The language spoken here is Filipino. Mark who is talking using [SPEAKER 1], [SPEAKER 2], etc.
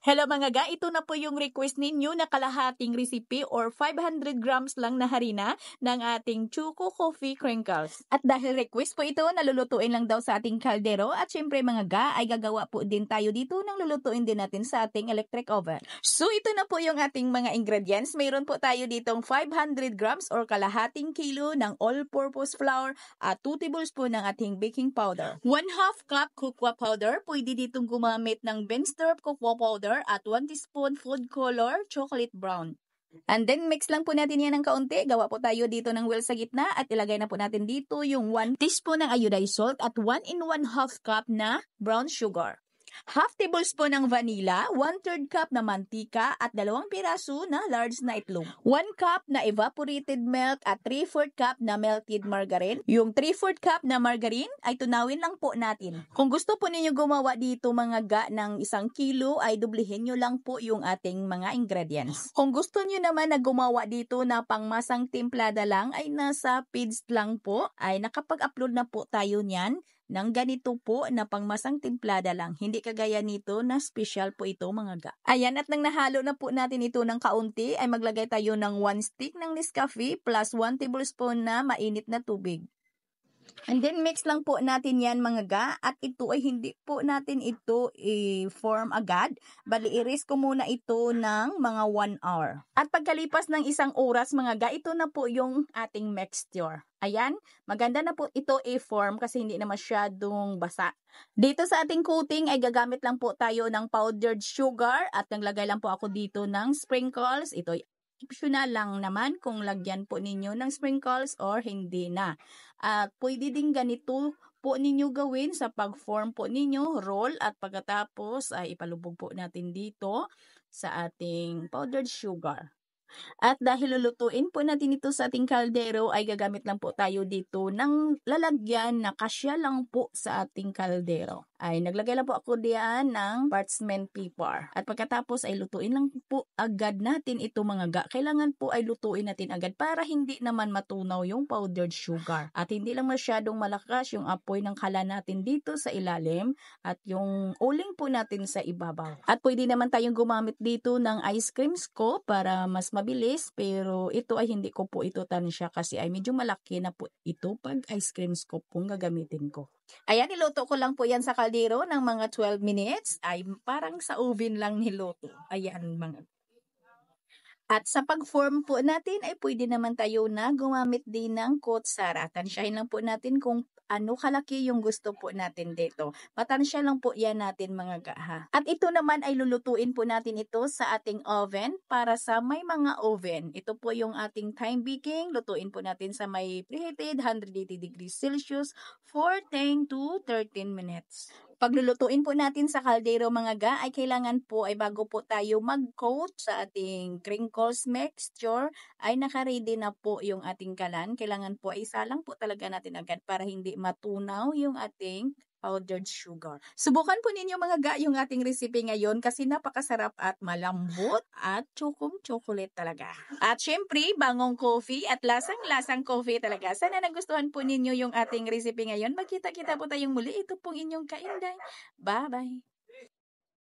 [SPEAKER 1] Hello mga ga, ito na po yung request ninyo na kalahating recipe or 500 grams lang na harina ng ating Choco Coffee Crinkles. At dahil request po ito, nalulutuin lang daw sa ating kaldero at syempre mga ga ay gagawa po din tayo dito ng lulutuin din natin sa ating electric oven. So ito na po yung ating mga ingredients. Mayroon po tayo ditong 500 grams or kalahating kilo ng all-purpose flour at 2 tablespoon ng ating baking powder. 1/2 cup cocoa powder, pwede ditong gumamit ng Benstrop cocoa powder at 1 teaspoon food color chocolate brown. And then mix lang po natin yan ng kaunti. Gawa po tayo dito ng well sa gitna at ilagay na po natin dito yung 1 teaspoon ng iodized salt at 1 and 1/2 cup na brown sugar. Half tablespoon ng vanilla, 1/3 cup na mantika at 2 piraso na large na itlog. 1 cup na evaporated milk at 3/4 cup na melted margarine. Yung 3/4 cup na margarine ay tunawin lang po natin. Kung gusto po ninyo gumawa dito mga ga ng 1 kilo ay dublihin nyo lang po yung ating mga ingredients. Kung gusto nyo naman na gumawa dito na pangmasang timplada lang ay nasa feeds lang po ay nakapag-upload na po tayo niyan ng ganito po na pangmasang timplada lang. Hindi kagaya nito na special po ito mga ga. Ayan, at nang nahalo na po natin ito ng kaunti ay maglagay tayo ng 1 stick ng Nescafe plus 1 tablespoon na mainit na tubig. And then mix lang po natin yan mga ga at ito ay hindi po natin ito i-form agad. Bali i-rest ko muna ito ng mga 1 hour. At pagkalipas ng 1 oras mga ga, ito na po yung ating mixture. Ayan, maganda na po ito i-form kasi hindi na masyadong basa. Dito sa ating coating ay gagamit lang po tayo ng powdered sugar at naglagay lang po ako dito ng sprinkles. Ito optional lang naman kung lagyan po ninyo ng sprinkles or hindi na. At pwede din ganito po ninyo gawin sa pag-form po ninyo, roll at pagkatapos ay ipalubog po natin dito sa ating powdered sugar. At dahil lulutuin po natin ito sa ating kaldero ay gagamit lang po tayo dito ng lalagyan na kasya lang po sa ating kaldero. Ay naglagay lang po ako diyan ng parchment paper. At pagkatapos ay lutuin lang po agad natin ito mga ga. Kailangan po ay lutuin natin agad para hindi naman matunaw yung powdered sugar. At hindi lang masyadong malakas yung apoy ng kala natin dito sa ilalim at yung uling po natin sa ibabaw. At pwede naman tayong gumamit dito ng ice cream scoop para mas mabilis, pero ito ay hindi ko po ito tansya kasi ay medyo malaki na po ito pag ice cream scoop kung gagamitin ko. Ayan, niluto ko lang po yan sa kaldero ng mga 12 minutes. Ay parang sa oven lang niluto. Ayan mga. At sa pag-form po natin ay pwede naman tayo na gumamit din ng kutsara. Tansyahin lang po natin kung ano kalaki yung gusto po natin dito. Patansya lang po yan natin mga gaha. At ito naman ay lulutuin po natin ito sa ating oven para sa may mga oven. Ito po yung ating time baking. Lutuin po natin sa may preheated 180 degrees Celsius for 10 to 13 minutes. Paglulutuin po natin sa kaldero mga ga ay kailangan po ay bago po tayo mag-coat sa ating crinkles mixture ay naka-ready na po yung ating kalan. Kailangan po ay isalang po talaga natin agad para hindi matunaw yung ating powdered sugar. Subukan po ninyo mga ga yung ating recipe ngayon kasi napakasarap at malambot at chocolate talaga. At syempre, bangong coffee at lasang-lasang coffee talaga. Sana nagustuhan po ninyo yung ating recipe ngayon. Magkita-kita po tayong muli. Ito pong inyong Kainday. Bye-bye!